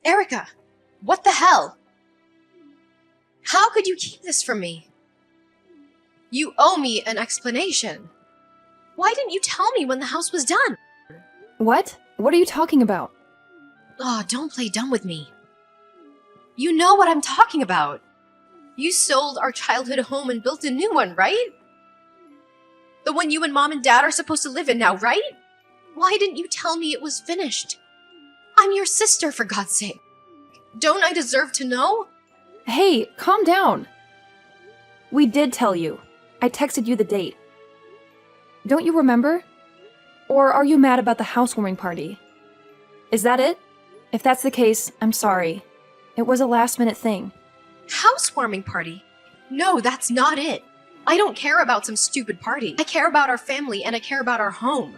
Erica, what the hell? How could you keep this from me? You owe me an explanation. Why didn't you tell me when the house was done? What? What are you talking about? Oh, don't play dumb with me. You know what I'm talking about. You sold our childhood home and built a new one, right? The one you and Mom and Dad are supposed to live in now, right? Why didn't you tell me it was finished? I'm your sister, for God's sake. Don't I deserve to know? Hey, calm down. We did tell you. I texted you the date. Don't you remember? Or are you mad about the housewarming party? Is that it? If that's the case, I'm sorry. It was a last-minute thing. Housewarming party? No, that's not it. I don't care about some stupid party. I care about our family and I care about our home.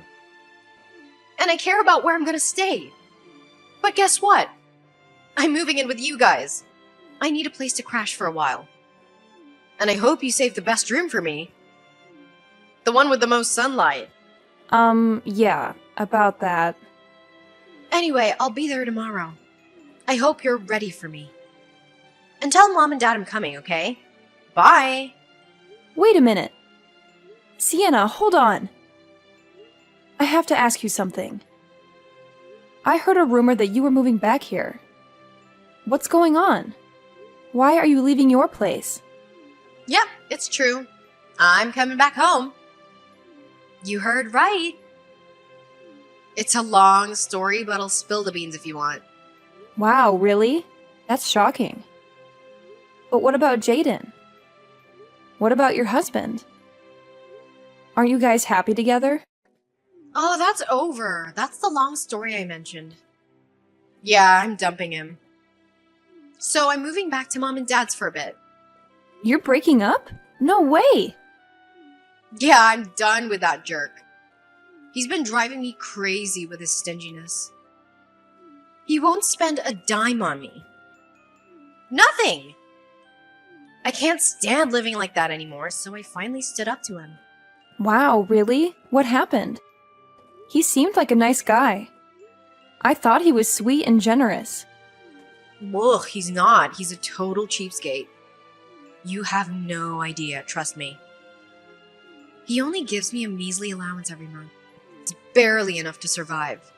And I care about where I'm gonna stay. But guess what? I'm moving in with you guys. I need a place to crash for a while. And I hope you saved the best room for me. The one with the most sunlight. Yeah, about that. Anyway, I'll be there tomorrow. I hope you're ready for me. And tell Mom and Dad I'm coming, okay? Bye! Wait a minute. Sienna, hold on. I have to ask you something. I heard a rumor that you were moving back here. What's going on? Why are you leaving your place? Yep, it's true. I'm coming back home. You heard right. It's a long story, but I'll spill the beans if you want. Wow, really? That's shocking. But what about Jaden? What about your husband? Aren't you guys happy together? Oh, that's over. That's the long story I mentioned. Yeah, I'm dumping him. So I'm moving back to Mom and Dad's for a bit. You're breaking up? No way! Yeah, I'm done with that jerk. He's been driving me crazy with his stinginess. He won't spend a dime on me. Nothing! I can't stand living like that anymore, so I finally stood up to him. Wow, really? What happened? He seemed like a nice guy. I thought he was sweet and generous. Ugh, he's not. He's a total cheapskate. You have no idea, trust me. He only gives me a measly allowance every month. It's barely enough to survive.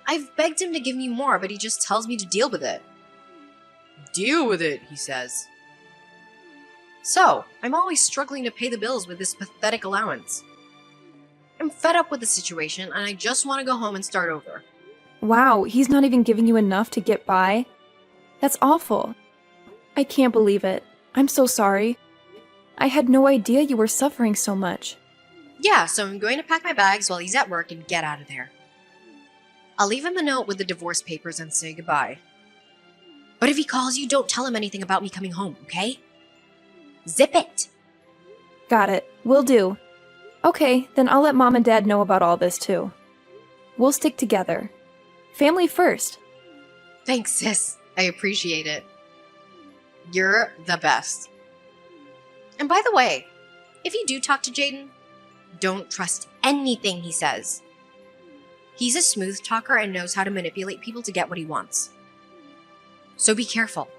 I've begged him to give me more, but he just tells me to deal with it. Deal with it, he says. So, I'm always struggling to pay the bills with this pathetic allowance. I'm fed up with the situation, and I just want to go home and start over. Wow, he's not even giving you enough to get by? That's awful. I can't believe it. I'm so sorry. I had no idea you were suffering so much. Yeah, so I'm going to pack my bags while he's at work and get out of there. I'll leave him a note with the divorce papers and say goodbye. But if he calls you, don't tell him anything about me coming home, okay? Zip it! Got it. Will do. Okay, then I'll let Mom and Dad know about all this too. We'll stick together. Family first. Thanks, sis. I appreciate it. You're the best. And by the way, if you do talk to Jaden, don't trust anything he says. He's a smooth talker and knows how to manipulate people to get what he wants. So be careful.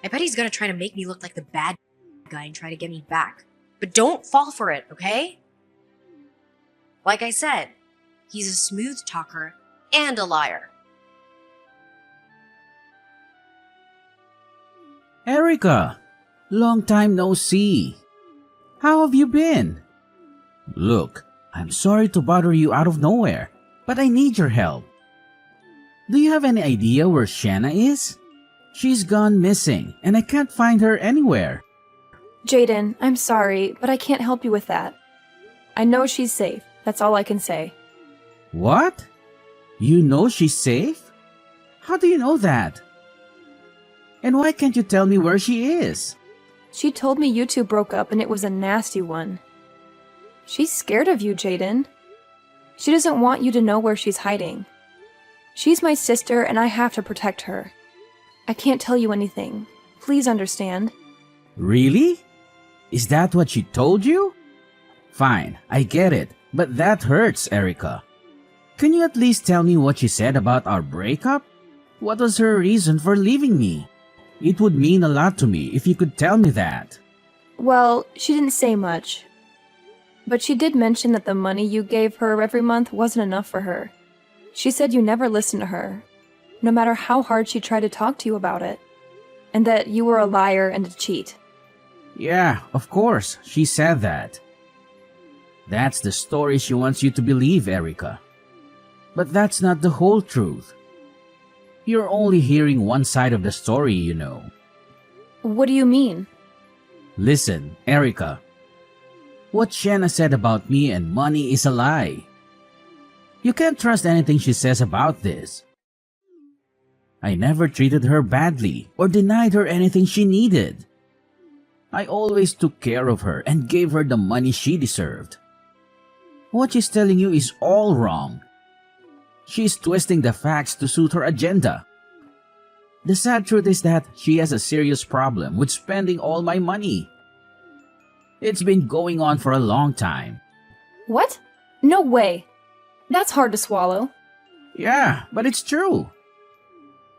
I bet he's gonna try to make me look like the bad guy and try to get me back. But don't fall for it, okay? Like I said, he's a smooth talker and a liar. Erica, long time no see. How have you been? Look, I'm sorry to bother you out of nowhere, but I need your help. Do you have any idea where Shanna is? She's gone missing, and I can't find her anywhere. Jaden, I'm sorry, but I can't help you with that. I know she's safe. That's all I can say. What? You know she's safe? How do you know that? And why can't you tell me where she is? She told me you two broke up and it was a nasty one. She's scared of you, Jaden. She doesn't want you to know where she's hiding. She's my sister and I have to protect her. I can't tell you anything. Please understand. Really? Is that what she told you? Fine, I get it, but that hurts, Erica. Can you at least tell me what she said about our breakup? What was her reason for leaving me? It would mean a lot to me if you could tell me that. Well, she didn't say much. But she did mention that the money you gave her every month wasn't enough for her. She said you never listened to her, no matter how hard she tried to talk to you about it, and that you were a liar and a cheat. Yeah, of course, she said that. That's the story she wants you to believe, Erica. But that's not the whole truth. You're only hearing one side of the story, you know. What do you mean? Listen, Erica. What Shanna said about me and money is a lie. You can't trust anything she says about this. I never treated her badly or denied her anything she needed. I always took care of her and gave her the money she deserved. What she's telling you is all wrong. She's twisting the facts to suit her agenda. The sad truth is that she has a serious problem with spending all my money. It's been going on for a long time. What? No way. That's hard to swallow. Yeah, but it's true.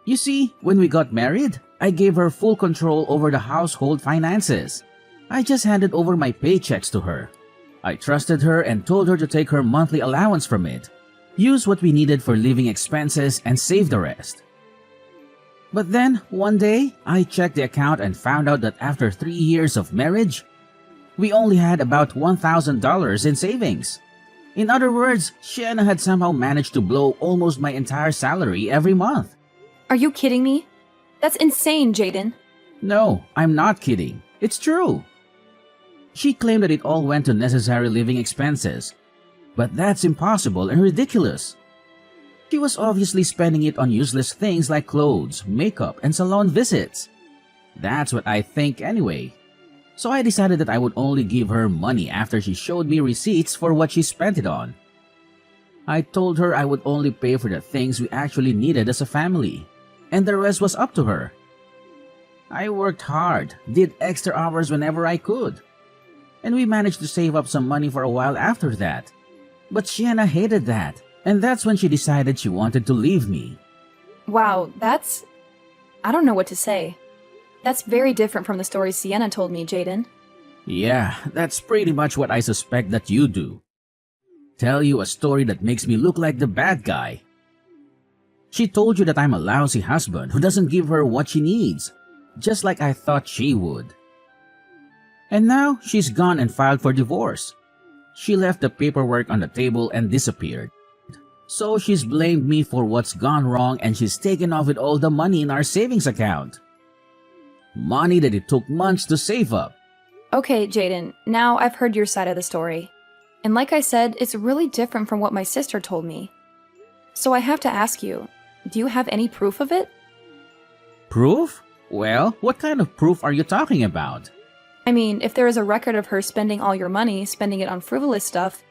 You see, when we got married, I gave her full control over the household finances. I just handed over my paychecks to her. I trusted her and told her to take her monthly allowance from it, use what we needed for living expenses, and save the rest. But then, one day, I checked the account and found out that after 3 years of marriage, we only had about $1,000 in savings. In other words, Shanna had somehow managed to blow almost my entire salary every month. Are you kidding me? That's insane, Jaden. No, I'm not kidding. It's true. She claimed that it all went to necessary living expenses, but that's impossible and ridiculous. She was obviously spending it on useless things like clothes, makeup, and salon visits. That's what I think anyway. So I decided that I would only give her money after she showed me receipts for what she spent it on. I told her I would only pay for the things we actually needed as a family, and the rest was up to her. I worked hard, did extra hours whenever I could, and we managed to save up some money for a while after that. But Sienna hated that, and that's when she decided she wanted to leave me. Wow, I don't know what to say. That's very different from the story Sienna told me, Jaden. Yeah, that's pretty much what I suspect that you do. Tell you a story that makes me look like the bad guy. She told you that I'm a lousy husband who doesn't give her what she needs, just like I thought she would. And now she's gone and filed for divorce. She left the paperwork on the table and disappeared. So she's blamed me for what's gone wrong, and she's taken off with all the money in our savings account. Money that it took months to save up. Okay, Jaden, now I've heard your side of the story. And like I said, it's really different from what my sister told me. So I have to ask you, do you have any proof of it? Proof? Well, what kind of proof are you talking about? I mean, if there is a record of her spending all your money, spending it on frivolous stuff,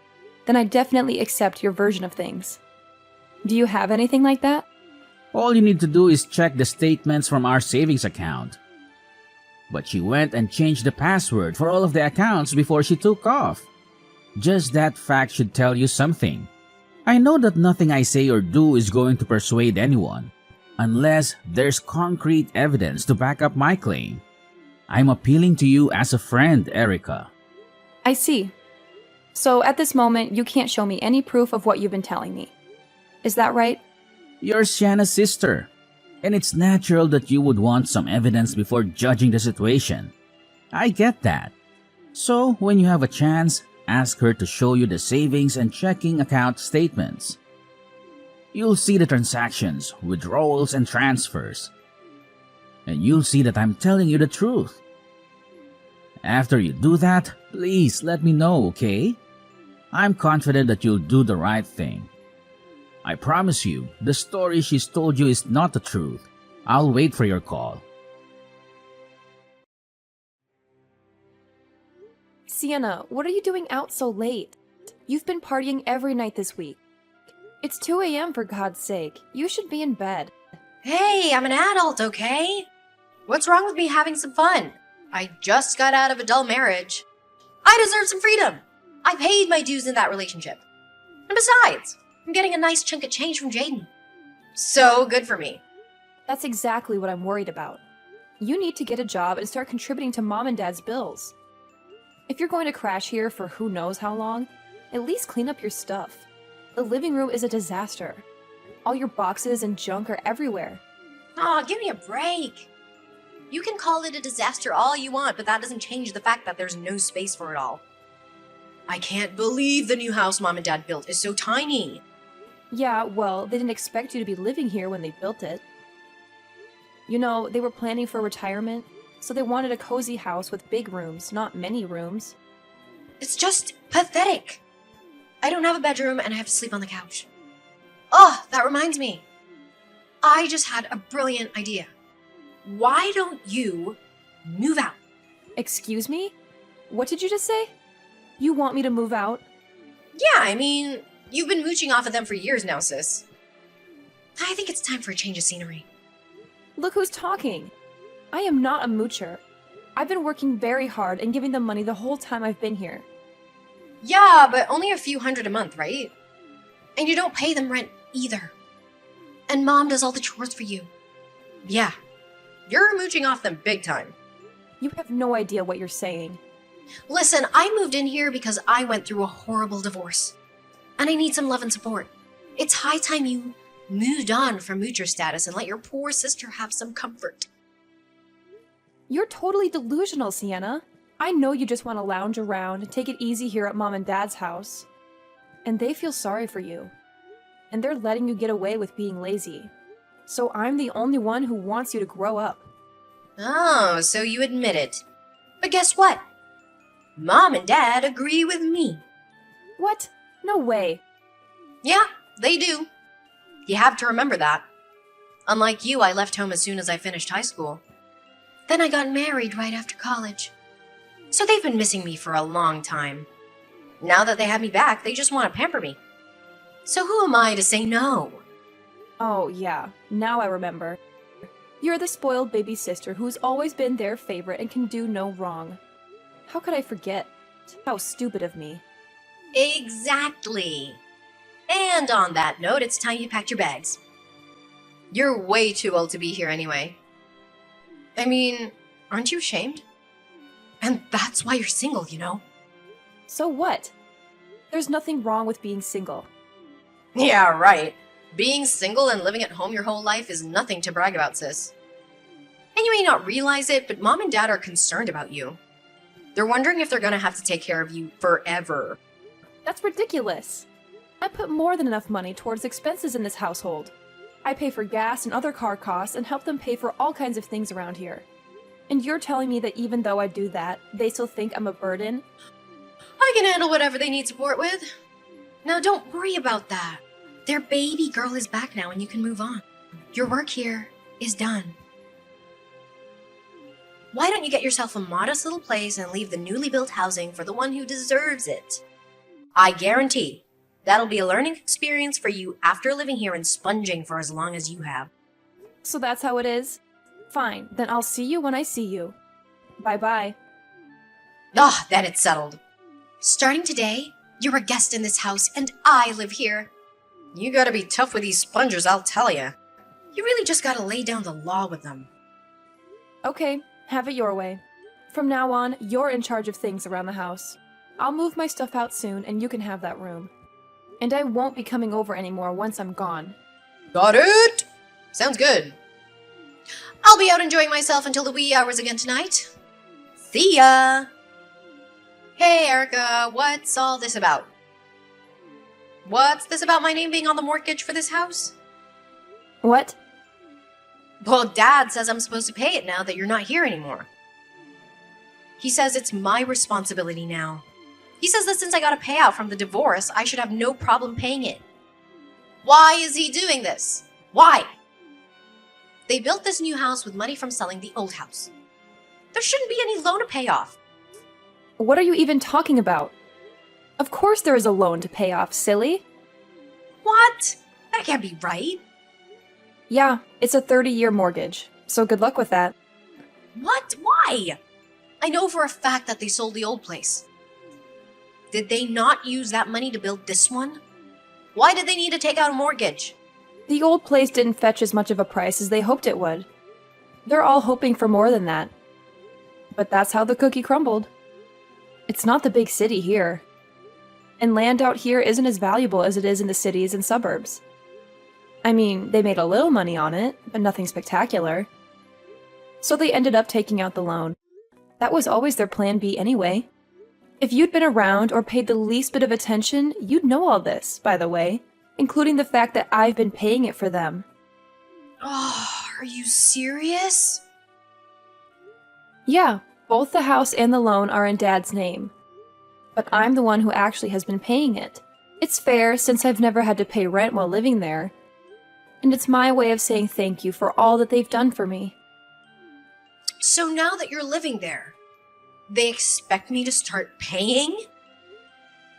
then I definitely accept your version of things. Do you have anything like that? All you need to do is check the statements from our savings account. But she went and changed the password for all of the accounts before she took off. Just that fact should tell you something. I know that nothing I say or do is going to persuade anyone, unless there's concrete evidence to back up my claim. I'm appealing to you as a friend, Erica. I see. So at this moment, you can't show me any proof of what you've been telling me. Is that right? You're Shanna's sister, and it's natural that you would want some evidence before judging the situation. I get that. So when you have a chance, ask her to show you the savings and checking account statements. You'll see the transactions, withdrawals, and transfers. And you'll see that I'm telling you the truth. After you do that, please let me know, okay? I'm confident that you'll do the right thing. I promise you, the story she's told you is not the truth. I'll wait for your call. Sienna, what are you doing out so late? You've been partying every night this week. It's 2 a.m. for God's sake. You should be in bed. Hey, I'm an adult, okay? What's wrong with me having some fun? I just got out of a dull marriage. I deserve some freedom. I paid my dues in that relationship. And besides, I'm getting a nice chunk of change from Jaden. So good for me. That's exactly what I'm worried about. You need to get a job and start contributing to Mom and Dad's bills. If you're going to crash here for who knows how long, at least clean up your stuff. The living room is a disaster. All your boxes and junk are everywhere. Aw, give me a break. You can call it a disaster all you want, but that doesn't change the fact that there's no space for it all. I can't believe the new house Mom and Dad built is so tiny. Yeah, well, they didn't expect you to be living here when they built it. You know, they were planning for retirement, so they wanted a cozy house with big rooms, not many rooms. It's just pathetic. I don't have a bedroom and I have to sleep on the couch. Oh, that reminds me. I just had a brilliant idea. Why don't you move out? Excuse me? What did you just say? You want me to move out? Yeah, I mean, you've been mooching off of them for years now, sis. I think it's time for a change of scenery. Look who's talking. I am not a moocher. I've been working very hard and giving them money the whole time I've been here. Yeah, but only a few hundred a month, right? And you don't pay them rent either. And Mom does all the chores for you. Yeah, you're mooching off them big time. You have no idea what you're saying. Listen, I moved in here because I went through a horrible divorce. And I need some love and support. It's high time you moved on from moocher status and let your poor sister have some comfort. You're totally delusional, Sienna. I know you just want to lounge around and take it easy here at Mom and Dad's house. And they feel sorry for you. And they're letting you get away with being lazy. So I'm the only one who wants you to grow up. Oh, so you admit it. But guess what? Mom and Dad agree with me. What? No way. Yeah, they do. You have to remember that. Unlike you, I left home as soon as I finished high school. Then I got married right after college. So they've been missing me for a long time. Now that they have me back, they just want to pamper me. So who am I to say no? Oh, yeah. Now I remember. You're the spoiled baby sister who's always been their favorite and can do no wrong. How could I forget? How stupid of me. Exactly. And on that note, it's time you packed your bags. You're way too old to be here anyway. I mean, aren't you ashamed? And that's why you're single, you know? So what? There's nothing wrong with being single. Yeah, right. Being single and living at home your whole life is nothing to brag about, sis. And you may not realize it, but Mom and Dad are concerned about you. They're wondering if they're gonna have to take care of you forever. That's ridiculous. I put more than enough money towards expenses in this household. I pay for gas and other car costs and help them pay for all kinds of things around here. And you're telling me that even though I do that, they still think I'm a burden? I can handle whatever they need support with. Now don't worry about that. Their baby girl is back now and you can move on. Your work here is done. Why don't you get yourself a modest little place and leave the newly built housing for the one who deserves it? I guarantee that'll be a learning experience for you after living here and sponging for as long as you have. So that's how it is? Fine, then I'll see you when I see you. Bye-bye. Ah, then it's settled. Starting today, you're a guest in this house and I live here. You gotta be tough with these spongers, I'll tell ya. You really just gotta lay down the law with them. Okay, have it your way. From now on, you're in charge of things around the house. I'll move my stuff out soon and you can have that room. And I won't be coming over anymore once I'm gone. Got it! Sounds good. I'll be out enjoying myself until the wee hours again tonight. See ya! Hey, Erica, what's all this about? What's this about my name being on the mortgage for this house? What? Well, Dad says I'm supposed to pay it now that you're not here anymore. He says it's my responsibility now. He says that since I got a payout from the divorce, I should have no problem paying it. Why is he doing this? Why? They built this new house with money from selling the old house. There shouldn't be any loan to pay off. What are you even talking about? Of course there is a loan to pay off, silly. What? That can't be right. Yeah, it's a 30-year mortgage, so good luck with that. What? Why? I know for a fact that they sold the old place. Did they not use that money to build this one? Why did they need to take out a mortgage? The old place didn't fetch as much of a price as they hoped it would. They're all hoping for more than that. But that's how the cookie crumbled. It's not the big city here. And land out here isn't as valuable as it is in the cities and suburbs. I mean, they made a little money on it, but nothing spectacular. So they ended up taking out the loan. That was always their plan B anyway. If you'd been around or paid the least bit of attention, you'd know all this, by the way, including the fact that I've been paying it for them. Oh, are you serious? Yeah, both the house and the loan are in Dad's name. But I'm the one who actually has been paying it. It's fair since I've never had to pay rent while living there. And it's my way of saying thank you for all that they've done for me. So now that you're living there, they expect me to start paying?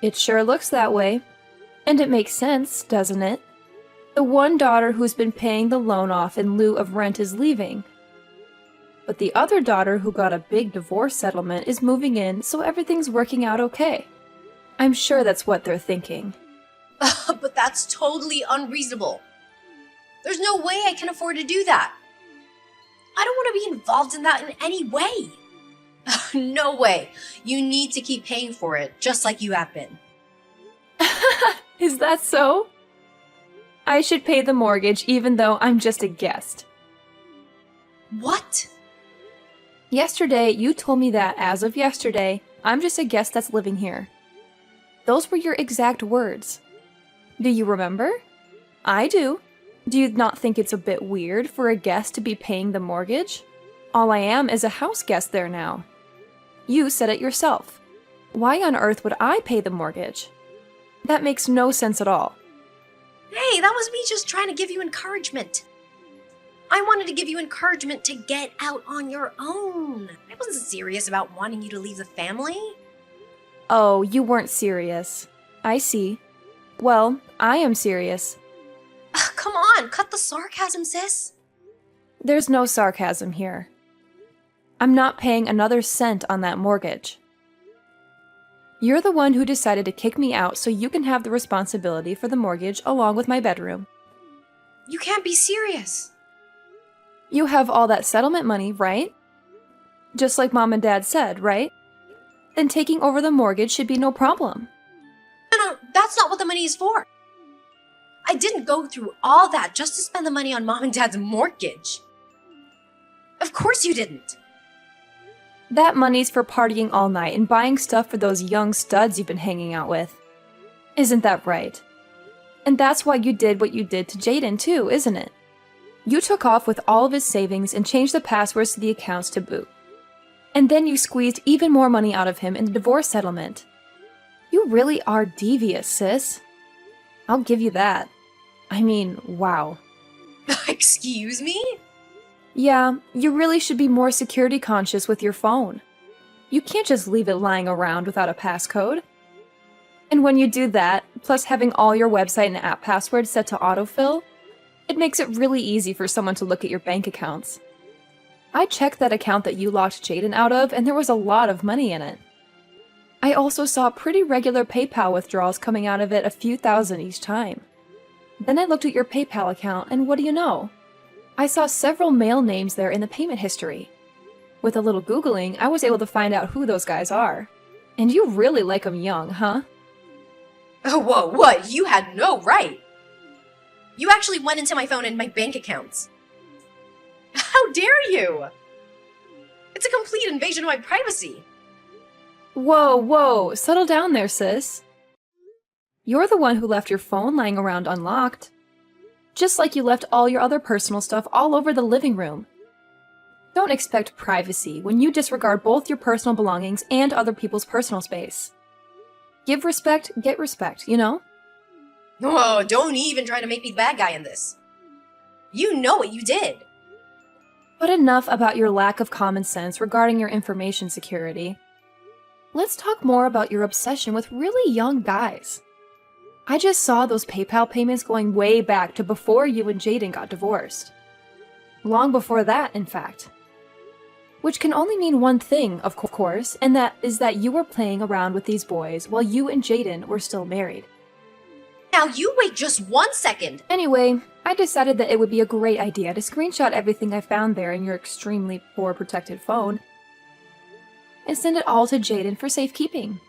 It sure looks that way. And it makes sense, doesn't it? The one daughter who's been paying the loan off in lieu of rent is leaving. But the other daughter who got a big divorce settlement is moving in, so everything's working out okay. I'm sure that's what they're thinking. But that's totally unreasonable. There's no way I can afford to do that. I don't want to be involved in that in any way. No way. You need to keep paying for it, just like you have been. Is that so? I should pay the mortgage even though I'm just a guest. What? Yesterday, you told me that, as of yesterday, I'm just a guest that's living here. Those were your exact words. Do you remember? I do. Do you not think it's a bit weird for a guest to be paying the mortgage? All I am is a house guest there now. You said it yourself. Why on earth would I pay the mortgage? That makes no sense at all. Hey, that was me just trying to give you encouragement. I wanted to give you encouragement to get out on your own. I wasn't serious about wanting you to leave the family. Oh, you weren't serious. I see. Well, I am serious. Come on, cut the sarcasm, sis. There's no sarcasm here. I'm not paying another cent on that mortgage. You're the one who decided to kick me out so you can have the responsibility for the mortgage along with my bedroom. You can't be serious. You have all that settlement money, right? Just like Mom and Dad said, right? Then taking over the mortgage should be no problem. No, that's not what the money is for. I didn't go through all that just to spend the money on Mom and Dad's mortgage. Of course you didn't. That money's for partying all night and buying stuff for those young studs you've been hanging out with. Isn't that right? And that's why you did what you did to Jaden too, isn't it? You took off with all of his savings and changed the passwords to the accounts to boot. And then you squeezed even more money out of him in the divorce settlement. You really are devious, sis. I'll give you that. I mean, wow. Excuse me? Yeah, you really should be more security conscious with your phone. You can't just leave it lying around without a passcode. And when you do that, plus having all your website and app passwords set to autofill, it makes it really easy for someone to look at your bank accounts. I checked that account that you locked Jaden out of, and there was a lot of money in it. I also saw pretty regular PayPal withdrawals coming out of it, a few thousand each time. Then I looked at your PayPal account, and what do you know? I saw several male names there in the payment history. With a little Googling, I was able to find out who those guys are. And you really like them young, huh? Oh, whoa, what? You had no right. You actually went into my phone and my bank accounts. How dare you? It's a complete invasion of my privacy. Whoa, settle down there, sis. You're the one who left your phone lying around unlocked. Just like you left all your other personal stuff all over the living room. Don't expect privacy when you disregard both your personal belongings and other people's personal space. Give respect, get respect, you know? Oh, don't even try to make me the bad guy in this. You know what you did. But enough about your lack of common sense regarding your information security. Let's talk more about your obsession with really young guys. I just saw those PayPal payments going way back to before you and Jaden got divorced. Long before that, in fact. Which can only mean one thing, of course, and that is that you were playing around with these boys while you and Jaden were still married. Now you wait just 1 second. Anyway, I decided that it would be a great idea to screenshot everything I found there in your extremely poor protected phone and send it all to Jaden for safekeeping.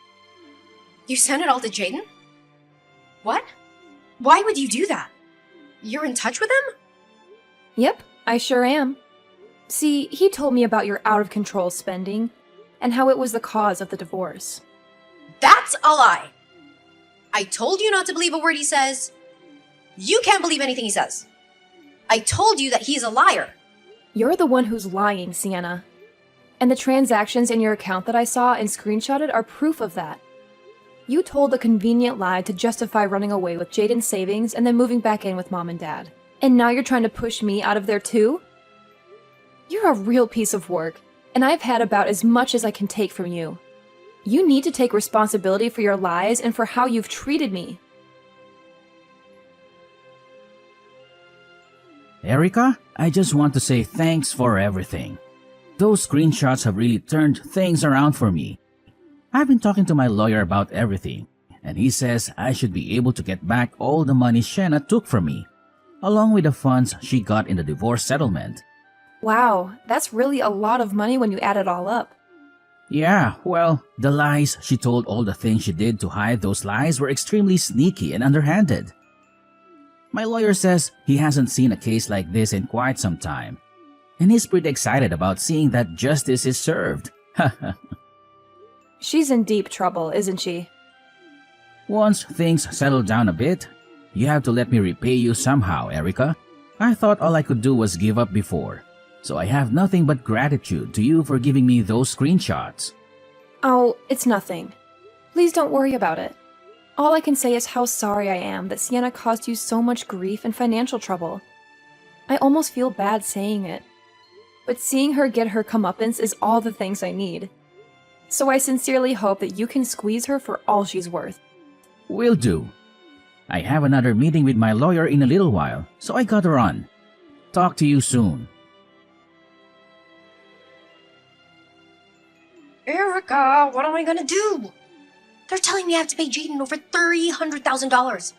You sent it all to Jaden? What? Why would you do that? You're in touch with him? Yep, I sure am. See, he told me about your out-of-control spending and how it was the cause of the divorce. That's a lie. I told you not to believe a word he says. You can't believe anything he says. I told you that he's a liar. You're the one who's lying, Sienna. And the transactions in your account that I saw and screenshotted are proof of that. You told a convenient lie to justify running away with Jaden's savings and then moving back in with Mom and Dad. And now you're trying to push me out of there too? You're a real piece of work, and I've had about as much as I can take from you. You need to take responsibility for your lies and for how you've treated me. Erica, I just want to say thanks for everything. Those screenshots have really turned things around for me. I've been talking to my lawyer about everything, and he says I should be able to get back all the money Shenna took from me, along with the funds she got in the divorce settlement. Wow, that's really a lot of money when you add it all up. Yeah, well, the lies she told, all the things she did to hide those lies were extremely sneaky and underhanded. My lawyer says he hasn't seen a case like this in quite some time, and he's pretty excited about seeing that justice is served. She's in deep trouble, isn't she? Once things settle down a bit, you have to let me repay you somehow, Erica. I thought all I could do was give up before, so I have nothing but gratitude to you for giving me those screenshots. Oh, it's nothing. Please don't worry about it. All I can say is how sorry I am that Sienna caused you so much grief and financial trouble. I almost feel bad saying it, but seeing her get her comeuppance is all the things I need. So I sincerely hope that you can squeeze her for all she's worth. Will do. I have another meeting with my lawyer in a little while, so I gotta run. Talk to you soon. Erica, what am I gonna do? They're telling me I have to pay Jaden over $300,000.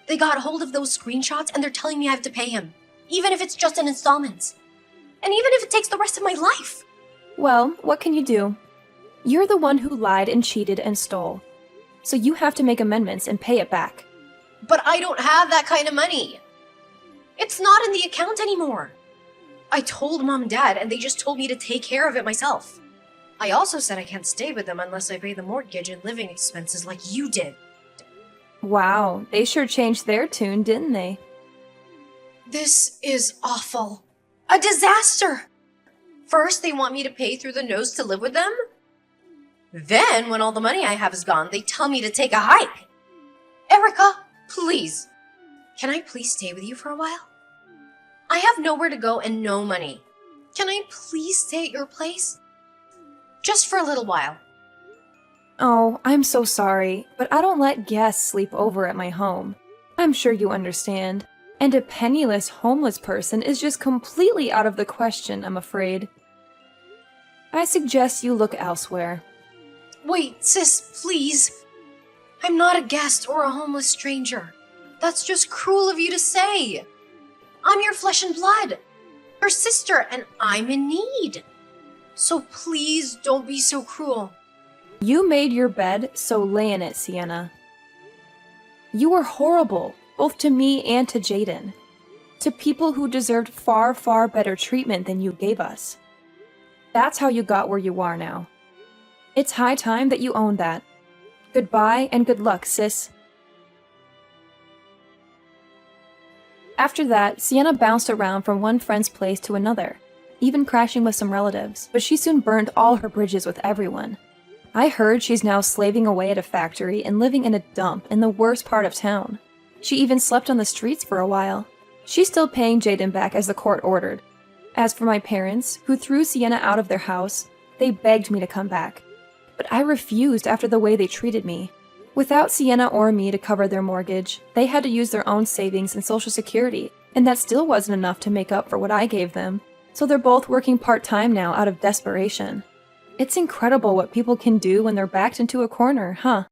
They got hold of those screenshots and they're telling me I have to pay him, even if it's just in installments. And even if it takes the rest of my life. Well, what can you do? You're the one who lied and cheated and stole. So you have to make amendments and pay it back. But I don't have that kind of money. It's not in the account anymore. I told Mom and Dad and they just told me to take care of it myself. I also said I can't stay with them unless I pay the mortgage and living expenses like you did. Wow, they sure changed their tune, didn't they? This is awful. A disaster! First, they want me to pay through the nose to live with them. Then, when all the money I have is gone, they tell me to take a hike. Erica, please. Can I please stay with you for a while? I have nowhere to go and no money. Can I please stay at your place? Just for a little while. Oh, I'm so sorry, but I don't let guests sleep over at my home. I'm sure you understand. And a penniless homeless person is just completely out of the question, I'm afraid. I suggest you look elsewhere. Wait, sis, please. I'm not a guest or a homeless stranger. That's just cruel of you to say. I'm your flesh and blood, your sister, and I'm in need. So please don't be so cruel. You made your bed, so lay in it, Sienna. You were horrible, both to me and to Jaden. To people who deserved far, far better treatment than you gave us. That's how you got where you are now. It's high time that you own that. Goodbye and good luck, sis. After that, Sienna bounced around from one friend's place to another, even crashing with some relatives, but she soon burned all her bridges with everyone. I heard she's now slaving away at a factory and living in a dump in the worst part of town. She even slept on the streets for a while. She's still paying Jaden back as the court ordered. As for my parents, who threw Sienna out of their house, they begged me to come back. But I refused after the way they treated me. Without Sienna or me to cover their mortgage, they had to use their own savings and Social Security, and that still wasn't enough to make up for what I gave them. So they're both working part-time now out of desperation. It's incredible what people can do when they're backed into a corner, huh?